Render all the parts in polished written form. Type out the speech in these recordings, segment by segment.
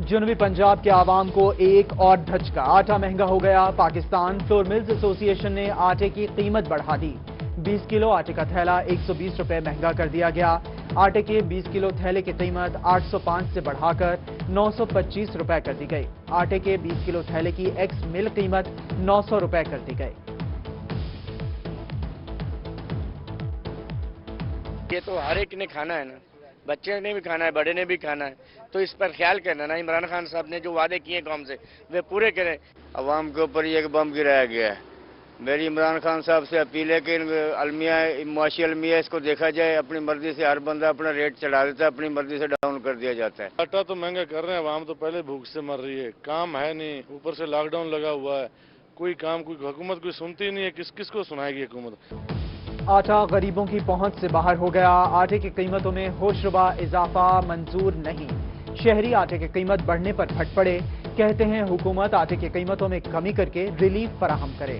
جنوبی پنجاب کے عوام کو ایک اور دھچکا، آٹا مہنگا ہو گیا۔ پاکستان فلور ملز ایسوسی ایشن نے آٹے کی قیمت بڑھا دی۔ 20 کلو آٹے کا تھیلا 120 روپے مہنگا کر دیا گیا۔ آٹے کے 20 کلو تھیلے کی قیمت 805 سے بڑھا کر 925 روپے کر دی گئی۔ آٹے کے 20 کلو تھیلے کی ایکس مل قیمت 900 روپے کر دی گئی۔ یہ تو ہر ایک نے کھانا ہے نا، بچے نے بھی کھانا ہے، بڑے نے بھی کھانا ہے، تو اس پر خیال کرنا نا۔ عمران خان صاحب نے جو وعدے کیے قوم سے وہ پورے کریں۔ عوام کے اوپر ایک بم گرایا گیا ہے۔ میری عمران خان صاحب سے اپیل ہے کہ معاشی المیہ اس کو دیکھا جائے۔ اپنی مرضی سے ہر بندہ اپنا ریٹ چڑھا دیتا ہے، اپنی مرضی سے ڈاؤن کر دیا جاتا ہے۔ آٹا تو مہنگا کر رہے ہیں، عوام تو پہلے بھوک سے مر رہی ہے، کام ہے نہیں، اوپر سے لاک ڈاؤن لگا ہوا ہے، کوئی کام کوئی حکومت کوئی سنتی نہیں ہے، کس کو سنائے گی حکومت؟ آٹا غریبوں کی پہنچ سے باہر ہو گیا۔ آٹے کی قیمتوں میں ہوش ربا اضافہ منظور نہیں۔ شہری آٹے کی قیمت بڑھنے پر پھٹ پڑے، کہتے ہیں حکومت آٹے کی قیمتوں میں کمی کر کے ریلیف فراہم کرے۔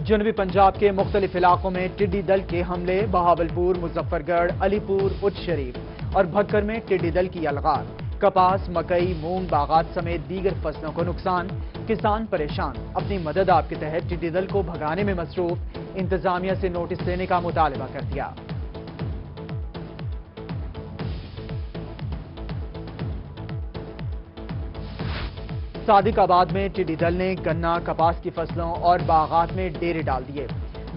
جنوبی پنجاب کے مختلف علاقوں میں ٹڈی دل کے حملے، بہاولپور، مظفر گڑھ، علی پور، اچ شریف اور بھکر میں ٹڈی دل کی الغار۔ کپاس، مکئی، مونگ باغات سمیت دیگر فصلوں کو نقصان، کسان پریشان۔ اپنی مدد آپ کے تحت ٹڈی دل کو بھگانے میں مصروف، انتظامیہ سے نوٹس دینے کا مطالبہ کر دیا۔ صادق آباد میں ٹڈی دل نے گنا، کپاس کی فصلوں اور باغات میں ڈیرے ڈال دیے۔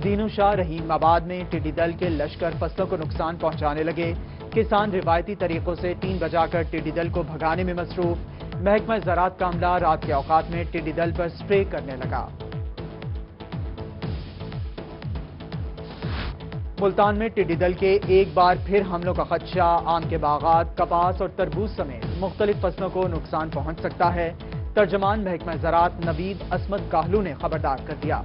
دینو شاہ رحیم آباد میں ٹڈی دل کے لشکر فصلوں کو نقصان پہنچانے لگے۔ کسان روایتی طریقوں سے ٹین بجا کر ٹڈی دل کو بھگانے میں مصروف۔ محکمہ زراعت کا عملہ رات کے اوقات میں ٹڈی دل پر سپرے کرنے لگا۔ ملتان میں ٹڈی دل کے ایک بار پھر حملوں کا خدشہ، آم کے باغات، کپاس اور تربوز سمیت مختلف فصلوں کو نقصان پہنچ سکتا ہے۔ ترجمان محکمہ زراعت نوید عصمت کاہلو نے خبردار کر دیا،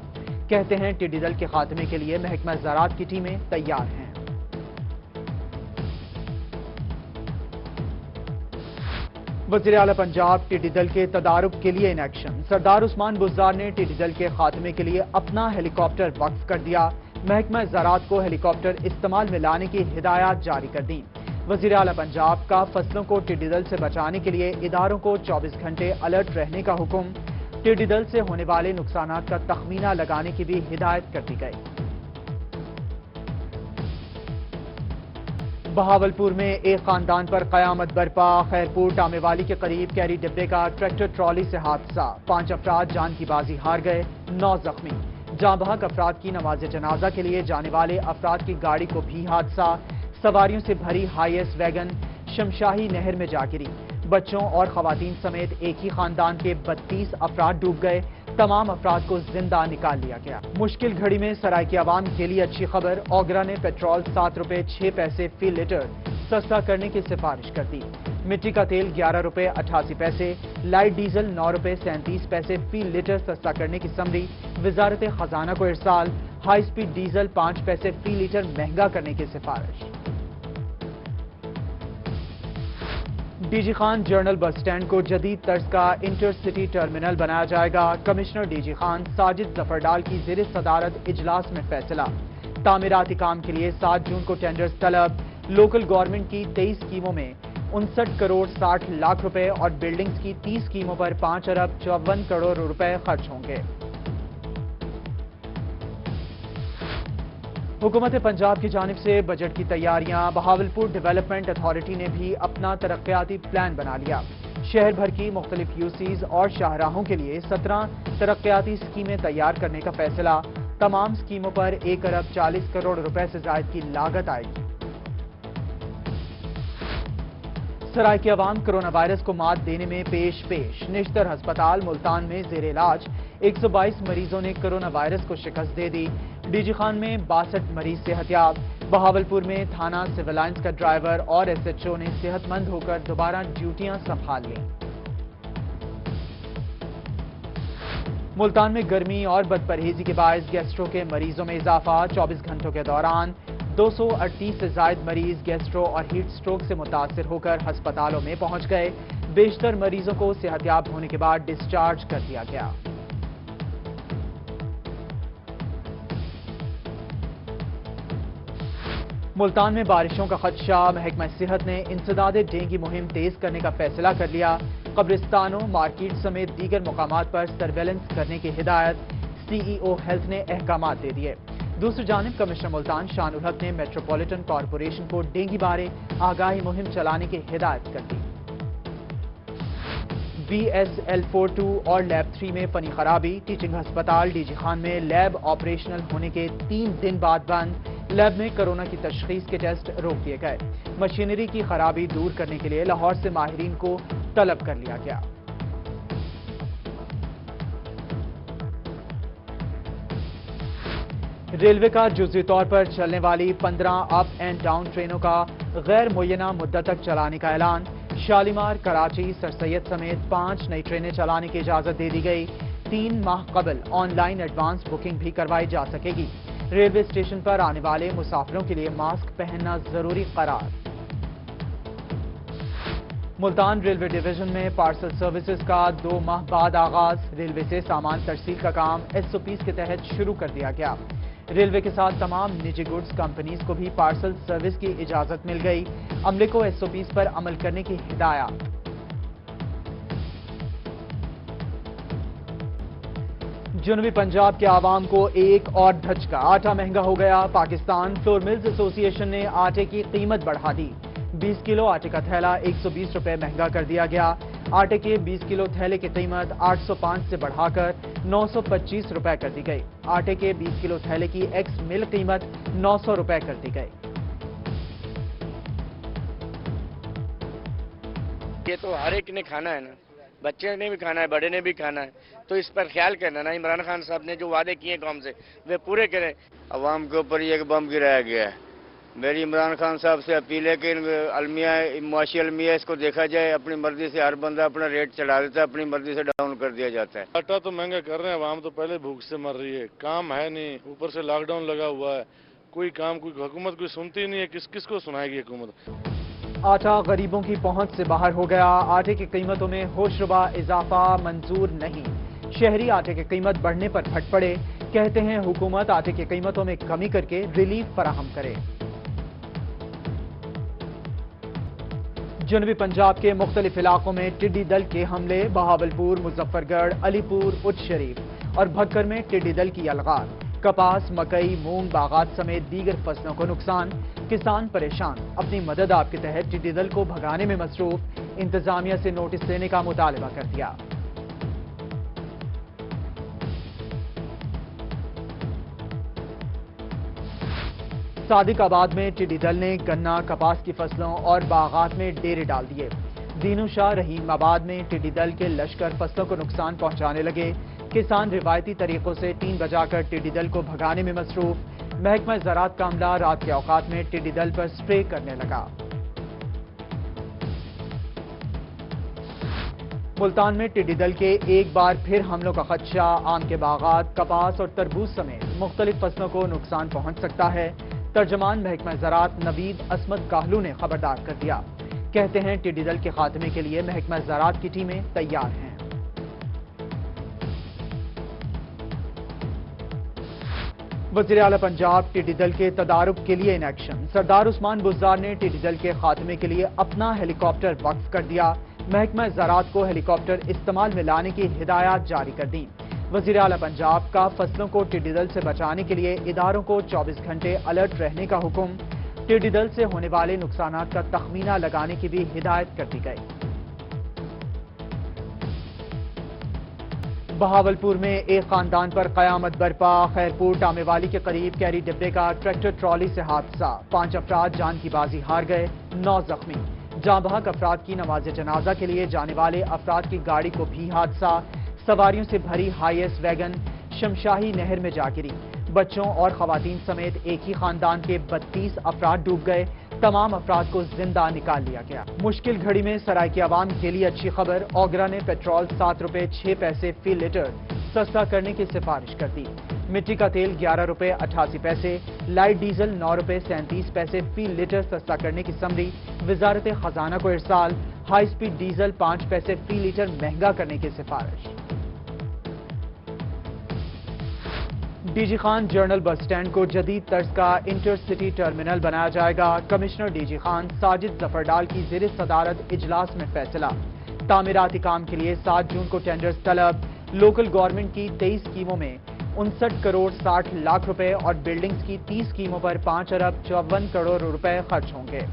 کہتے ہیں ٹڈی دل کے خاتمے کے لیے محکمہ زراعت کی ٹیمیں تیار ہیں۔ وزیر اعلی پنجاب ٹڈی دل کے تدارک کے لیے ان ایکشن۔ سردار عثمان بزدار نے ٹڈی دل کے خاتمے کے لیے اپنا ہیلی کاپٹر وقف کر دیا۔ محکمہ زراعت کو ہیلی کاپٹر استعمال میں لانے کی ہدایات جاری کر دیں۔ وزیر اعلی پنجاب کا فصلوں کو ٹڈی دل سے بچانے کے لیے اداروں کو 24 گھنٹے الرٹ رہنے کا حکم۔ ٹڈی دل سے ہونے والے نقصانات کا تخمینہ لگانے کی بھی ہدایت کر دی گئی۔ بہاولپور میں ایک خاندان پر قیامت برپا۔ خیرپور ٹامے والی کے قریب کیری ڈبے کا ٹریکٹر ٹرالی سے حادثہ، 5 افراد جان کی بازی ہار گئے، 9 زخمی۔ جاں بحق افراد کی نماز جنازہ کے لیے جانے والے افراد کی گاڑی کو بھی حادثہ، سواریوں سے بھری ہائی ایس ویگن شمشاہی نہر میں جا گری۔ بچوں اور خواتین سمیت ایک ہی خاندان کے 32 افراد ڈوب گئے، تمام افراد کو زندہ نکال لیا گیا۔ مشکل گھڑی میں سرائیکی عوام کے لیے اچھی خبر، اوگرا نے پیٹرول 7 روپے 6 پیسے فی لیٹر سستا کرنے کی سفارش کر دی۔ مٹی کا تیل 11 روپے 88 پیسے، لائٹ ڈیزل 9 روپے 37 پیسے فی لیٹر سستا کرنے کی سمری وزارت خزانہ کو ارسال۔ ہائی سپیڈ ڈیزل 5 پیسے فی لیٹر مہنگا کرنے کی سفارش۔ D G Khan general bus stand کو جدید طرز کا انٹر سٹی ٹرمینل بنایا جائے گا۔ Commissioner D G Khan Sajid ظفرڈال کی زیر صدارت اجلاس میں فیصلہ۔ تعمیراتی کام کے لیے 7 جون کو ٹینڈرز طلب۔ لوکل گورنمنٹ کی 23 اسکیموں میں 59 کروڑ 60 لاکھ روپے اور بلڈنگز کی 30 اسکیموں پر 5 ارب 54 کروڑ روپے خرچ ہوں گے۔ حکومت پنجاب کی جانب سے بجٹ کی تیاریاں، بہاولپور ڈیولپمنٹ اتھارٹی نے بھی اپنا ترقیاتی پلان بنا لیا۔ شہر بھر کی مختلف یو سیز اور شاہراہوں کے لیے 17 ترقیاتی اسکیمیں تیار کرنے کا فیصلہ۔ تمام اسکیموں پر 1 ارب 40 کروڑ روپے سے زائد کی لاگت آئے گی۔ سرائیکی عوام کرونا وائرس کو مات دینے میں پیش۔ نشتر ہسپتال ملتان میں زیر علاج 122 مریضوں نے کرونا وائرس کو شکست دے دی۔ ڈی جی خان میں 62 مریض صحت یاب۔ بہاولپور میں تھانہ سول لائنز کا ڈرائیور اور ایس ایچ او نے صحت مند ہو کر دوبارہ ڈیوٹیاں سنبھال لیں۔ ملتان میں گرمی اور بد پرہیزی کے باعث گیسٹرو کے مریضوں میں اضافہ۔ 24 گھنٹوں کے دوران 238 سے زائد مریض گیسٹرو اور ہیٹ سٹروک سے متاثر ہو کر ہسپتالوں میں پہنچ گئے۔ بیشتر مریضوں کو صحت یاب ہونے کے بعد ڈسچارج کر دیا گیا۔ ملتان میں بارشوں کا خدشہ، محکمہ صحت نے انسداد ڈینگی مہم تیز کرنے کا فیصلہ کر لیا۔ قبرستانوں، مارکیٹ سمیت دیگر مقامات پر سرویلنس کرنے کی ہدایت، سی ای او ہیلتھ نے احکامات دے دیے۔ دوسری جانب کمشنر ملتان شان الحق نے میٹروپولیٹن کارپوریشن کو ڈینگی بارے آگاہی مہم چلانے کی ہدایت کر دی۔ بی ایس ایل 42 اور لیب 3 میں پنی خرابی، ٹیچنگ ہسپتال ڈی جی خان میں لیب آپریشنل ہونے کے 3 دن بعد بند، لیب میں کرونا کی تشخیص کے ٹیسٹ روک دیے گئے۔ مشینری کی خرابی دور کرنے کے لیے لاہور سے ماہرین کو طلب کر لیا گیا۔ ریلوے کا جزوی طور پر چلنے والی 15 اپ اینڈ ڈاؤن ٹرینوں کا غیر معینہ مدت تک چلانے کا اعلان، شالیمار، کراچی، سر سید سمیت 5 نئی ٹرینیں چلانے کی اجازت دے دی گئی۔ 3 ماہ قبل آن لائن ایڈوانس بکنگ بھی کروائی جا سکے گی۔ ریلوے اسٹیشن پر آنے والے مسافروں کے لیے ماسک پہننا ضروری قرار۔ ملتان ریلوے ڈویژن میں پارسل سروسز کا 2 ماہ بعد آغاز، ریلوے سے سامان ترسیل کا کام ایس او پیز کے تحت شروع کر دیا گیا۔ ریلوے کے ساتھ تمام نجی گڈز کمپنیز کو بھی پارسل سروس کی اجازت مل گئی، عملے کو ایس او پیز پر عمل کرنے کی ہدایات۔ جنوبی پنجاب کے عوام کو ایک اور دھچکا، آٹا مہنگا ہو گیا۔ پاکستان فلور ملز ایسوسی ایشن نے آٹے کی قیمت بڑھا دی، 20 کلو آٹے کا تھیلا 120 روپے مہنگا کر دیا گیا۔ آٹے کے 20 کلو تھیلے کی قیمت 805 سے بڑھا کر 925 روپے کر دی گئی۔ آٹے کے 20 کلو تھیلے کی ایکس مل قیمت 900 روپے کر دی گئی۔ یہ تو ہر ایک نے کھانا ہے نا، بچے نے بھی کھانا ہے، بڑے نے بھی کھانا ہے، تو اس پر خیال کرنا نا۔ عمران خان صاحب نے جو وعدے کیے قوم سے وہ پورے کریں۔ عوام کے اوپر یہ بم گرایا گیا ہے۔ میری عمران خان صاحب سے اپیل ہے کہ معاشی المیہ اس کو دیکھا جائے، اپنی مرضی سے ہر بندہ اپنا ریٹ چڑھا دیتا ہے، اپنی مرضی سے ڈاؤن کر دیا جاتا ہے۔ آٹا تو مہنگا کر رہے ہیں، عوام تو پہلے بھوک سے مر رہی ہے، کام ہے نہیں، اوپر سے لاک ڈاؤن لگا ہوا ہے، کوئی کام کوئی حکومت کوئی سنتی نہیں ہے، کس کو سنائے گی حکومت؟ آٹا غریبوں کی پہنچ سے باہر ہو گیا، آٹے کی قیمتوں میں ہوشربا اضافہ منظور نہیں، شہری آٹے کی قیمت بڑھنے پر پھٹ پڑے، کہتے ہیں حکومت آٹے کی قیمتوں میں کمی کر کے ریلیف فراہم کرے۔ جنوبی پنجاب کے مختلف علاقوں میں ٹڈی دل کے حملے، بہاولپور، مظفر گڑھ، علی پور، اچ شریف اور بھکر میں ٹڈی دل کی الغار، کپاس، مکئی، مونگ باغات سمیت دیگر فصلوں کو نقصان، کسان پریشان، اپنی مدد آپ کے تحت ٹڈی دل کو بھگانے میں مصروف، انتظامیہ سے نوٹس دینے کا مطالبہ کر دیا۔ صادق آباد میں ٹڈی دل نے گنا، کپاس کی فصلوں اور باغات میں ڈیرے ڈال دیے۔ دینو شاہ رحیم آباد میں ٹڈی دل کے لشکر فصلوں کو نقصان پہنچانے لگے، کسان روایتی طریقوں سے ٹین بجا کر ٹڈی دل کو بھگانے میں مصروف، محکمہ زراعت کا عملہ رات کے اوقات میں ٹڈی دل پر سپرے کرنے لگا۔ ملتان میں ٹڈی دل کے ایک بار پھر حملوں کا خدشہ، آم کے باغات، کپاس اور تربوز سمیت مختلف فصلوں کو نقصان پہنچ سکتا ہے۔ ترجمان محکمہ زراعت نوید عصمت کاہلو نے خبردار کر دیا، کہتے ہیں ٹڈی دل کے خاتمے کے لیے محکمہ زراعت کی ٹیمیں تیار ہیں۔ وزیر اعلی پنجاب ٹڈی دل کے تدارک کے لیے ان ایکشن، سردار عثمان بزدار نے ٹڈی دل کے خاتمے کے لیے اپنا ہیلی کاپٹر وقف کر دیا، محکمہ زراعت کو ہیلی کاپٹر استعمال میں لانے کی ہدایات جاری کر دیں۔ وزیر اعلی پنجاب کا فصلوں کو ٹڈی دل سے بچانے کے لیے اداروں کو 24 گھنٹے الرٹ رہنے کا حکم، ٹڈی دل سے ہونے والے نقصانات کا تخمینہ لگانے کی بھی ہدایت کر دی گئی۔ بہاولپور میں ایک خاندان پر قیامت برپا، خیرپور ٹامے والی کے قریب کیری ڈبے کا ٹریکٹر ٹرالی سے حادثہ، 5 افراد جان کی بازی ہار گئے، 9 زخمی، جاں بحق افراد کی نماز جنازہ کے لیے جانے والے افراد کی گاڑی کو بھی حادثہ، سواریوں سے بھری ہائی ایس ویگن شمشاہی نہر میں جا گری، بچوں اور خواتین سمیت ایک ہی خاندان کے 32 افراد ڈوب گئے، تمام افراد کو زندہ نکال لیا گیا۔ مشکل گھڑی میں سرائے کی عوام کے لیے اچھی خبر، اوگرا نے پیٹرول 7 روپے 6 پیسے فی لیٹر سستا کرنے کی سفارش کر دی، مٹی کا تیل 11 روپے 88 پیسے، لائٹ ڈیزل 9 روپے 37 پیسے فی لیٹر سستا کرنے کی سمری وزارت خزانہ کو ارسال، ہائی سپیڈ ڈیزل 5 پیسے فی لیٹر مہنگا کرنے کی سفارش۔ D G Khan general bus stand کو جدید طرز کا انٹر سٹی ٹرمینل بنایا جائے گا۔ Commissioner D G Khan Sajid ظفرڈال کی زیر صدارت اجلاس میں فیصلہ۔ تعمیراتی کام کے لیے 7 جون کو ٹینڈرز طلب۔ لوکل گورنمنٹ کی 23 اسکیموں میں 59 کروڑ 60 لاکھ روپے اور بلڈنگز کی 30 اسکیموں پر 5 ارب 54 کروڑ روپے خرچ ہوں گے۔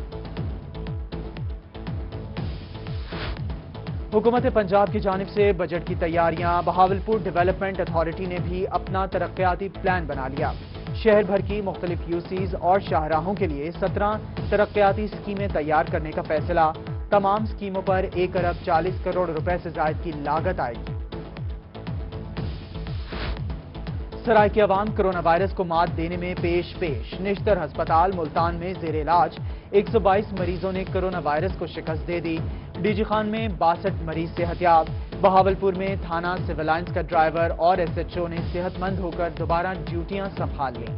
حکومت پنجاب کی جانب سے بجٹ کی تیاریاں۔ بہاولپور ڈیولپمنٹ اتھارٹی نے بھی اپنا ترقیاتی پلان بنا لیا۔ شہر بھر کی مختلف یوسیز اور شاہراہوں کے لیے 17 ترقیاتی اسکیمیں تیار کرنے کا فیصلہ۔ تمام اسکیموں پر 1 ارب 40 کروڑ روپے سے زائد کی لاگت آئے گی۔ سرائے کی عوام کرونا وائرس کو مات دینے میں پیش۔ نشتر ہسپتال ملتان میں زیر علاج 122 مریضوں نے کرونا وائرس کو شکست دے دی۔ ڈی جی خان میں 62 مریض صحت یاب۔ بہاولپور میں تھانہ سول لائنز کا ڈرائیور اور ایس ایچ او نے صحت مند ہو کر دوبارہ ڈیوٹیاں سنبھال لیں۔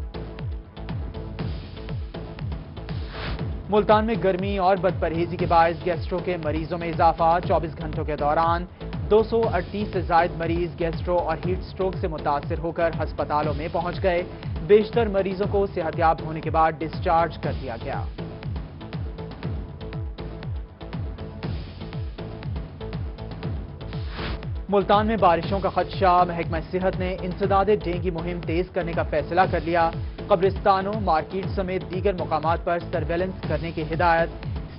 ملتان میں گرمی اور بد پرہیزی کے باعث گیسٹرو کے مریضوں میں اضافہ۔ 24 گھنٹوں کے دوران 238 سے زائد مریض گیسٹرو اور ہیٹ سٹروک سے متاثر ہو کر ہسپتالوں میں پہنچ گئے۔ بیشتر مریضوں کو صحت یاب ہونے کے بعد ڈسچارج کر دیا گیا۔ ملتان میں بارشوں کا خدشہ۔ محکمہ صحت نے انسداد ڈینگی مہم تیز کرنے کا فیصلہ کر لیا۔ قبرستانوں، مارکیٹ سمیت دیگر مقامات پر سرویلنس کرنے کی ہدایت۔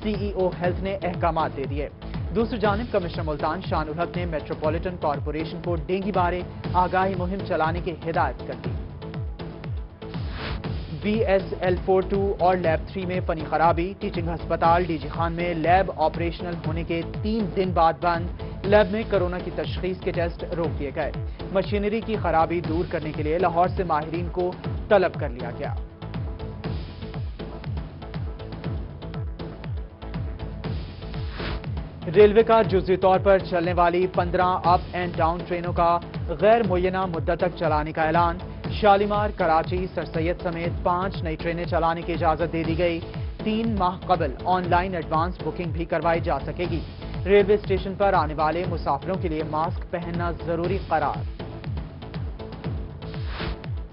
سی ای او ہیلتھ نے احکامات دے دیے۔ دوسری جانب کمشنر ملتان شان الحق نے میٹروپولیٹن کارپوریشن کو ڈینگی بارے آگاہی مہم چلانے کی ہدایت کر دی۔ بی ایس ایل 42 اور لیب 3 میں فنی خرابی۔ ٹیچنگ ہسپتال ڈی جی خان میں لیب آپریشنل ہونے کے 3 دن بعد بند۔ لیب میں کرونا کی تشخیص کے ٹیسٹ روک دیے گئے۔ مشینری کی خرابی دور کرنے کے لیے لاہور سے ماہرین کو طلب کر لیا گیا۔ ریلوے کا جزوی طور پر چلنے والی 15 اپ اینڈ ڈاؤن ٹرینوں کا غیر معینہ مدت تک چلانے کا اعلان۔ شالیمار، کراچی، سر سید سمیت 5 نئی ٹرینیں چلانے کی اجازت دے دی گئی۔ 3 ماہ قبل آن لائن ایڈوانس بکنگ بھی کروائی جا سکے گی۔ ریلوے اسٹیشن پر آنے والے مسافروں کے لیے ماسک پہننا ضروری قرار۔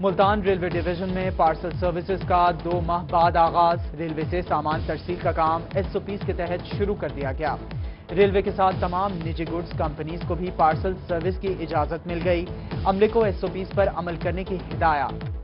ملتان ریلوے ڈویژن میں پارسل سروسز کا 2 ماہ بعد آغاز۔ ریلوے سے سامان ترسیل کا کام ایس او پیز کے تحت شروع کر دیا گیا۔ ریلوے کے ساتھ تمام نجی گڈز کمپنیز کو بھی پارسل سروس کی اجازت مل گئی۔ عملے کو ایس او پیز پر عمل کرنے کی ہدایات۔